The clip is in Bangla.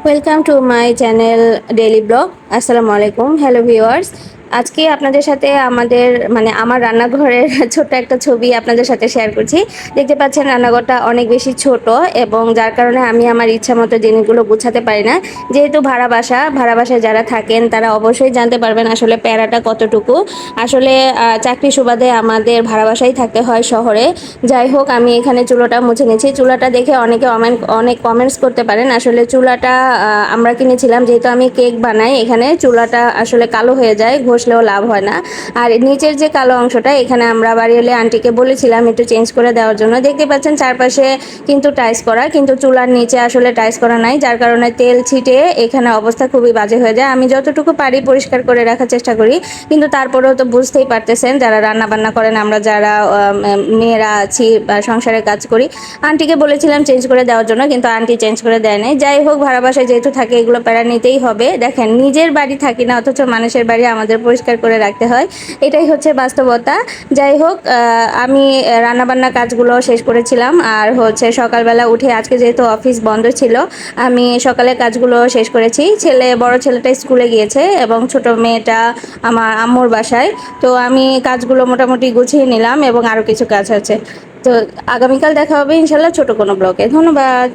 Welcome to my channel daily blog. আসসালামু আলাইকুম, হ্যালো ভিউয়ার্স। আজকে আপনাদের সাথে আমার রান্নাঘরের ছোট্ট একটা ছবি আপনাদের সাথে শেয়ার করছি। দেখতে পাচ্ছেন রান্নাঘরটা অনেক বেশি ছোট এবং যার কারণে আমি আমার ইচ্ছা মতো জিনিসগুলো গুছাতে পারি না। যেহেতু ভাড়া বাসায় যারা থাকেন তারা অবশ্যই জানতে পারবেন আসলে প্যারাটা কতটুকু। আসলে চাকরি সুবাদে আমাদের ভাড়া বাসায় থাকতে হয় শহরে। যাই হোক, আমি এখানে চুলোটা মুছে নিচ্ছি। চুলাটা দেখে অনেকে অনেক কমেন্টস করতে পারেন। আসলে চুলাটা আমরা কিনেছিলাম, যেহেতু আমি কেক বানাই, এখানে চুলাটা আসলে কালো হয়ে যায়, ঘষলেও লাভ হয় না। আর নিচের যে কালো অংশটা, এখানে আমরা বাড়ি হলে আন্টিকে বলেছিলাম একটু চেঞ্জ করে দেওয়ার জন্য। দেখতে পাচ্ছেন চারপাশে কিন্তু টাইলস করা, কিন্তু চুলার নিচে আসলে টাইলস করা নাই, যার কারণে তেল ছিটে এখানে অবস্থা খুবই বাজে হয়ে যায়। আমি যতটুকু পারি পরিষ্কার করে রাখার চেষ্টা করি, কিন্তু তারপরেও তো বুঝতেই পারতেছেন যারা রান্না বান্না করেন, আমরা যারা মেয়েরা আছি বা সংসারে কাজ করি। আন্টিকে বলেছিলাম চেঞ্জ করে দেওয়ার জন্য, কিন্তু আন্টি চেঞ্জ করে দেয় নাই। যাই হোক, ভাড়া বাসায় যেহেতু থাকে এগুলো প্যারা নিতেই হবে। দেখেন, নিজের বাড়ি থাকি না অথচ মানুষের বাড়ি আমাদের পরিষ্কার করে রাখতে হয়, এটাই হচ্ছে বাস্তবতা। যাই হোক, আমি রান্নাবান্না কাজগুলো শেষ করেছিলাম। আর হচ্ছে সকালবেলা উঠে, আজকে যেহেতু অফিস বন্ধ ছিল, আমি সকালে কাজগুলো শেষ করেছি। বড় ছেলেটা স্কুলে গিয়েছে এবং ছোট মেয়েটা আমার আম্মুর বাসায়। তো আমি কাজগুলো মোটামুটি গুছিয়ে নিলাম এবং আরও কিছু কাজ আছে। তো আগামীকাল দেখা হবে ইনশাল্লাহ ছোট কোনো ব্লগে। ধন্যবাদ।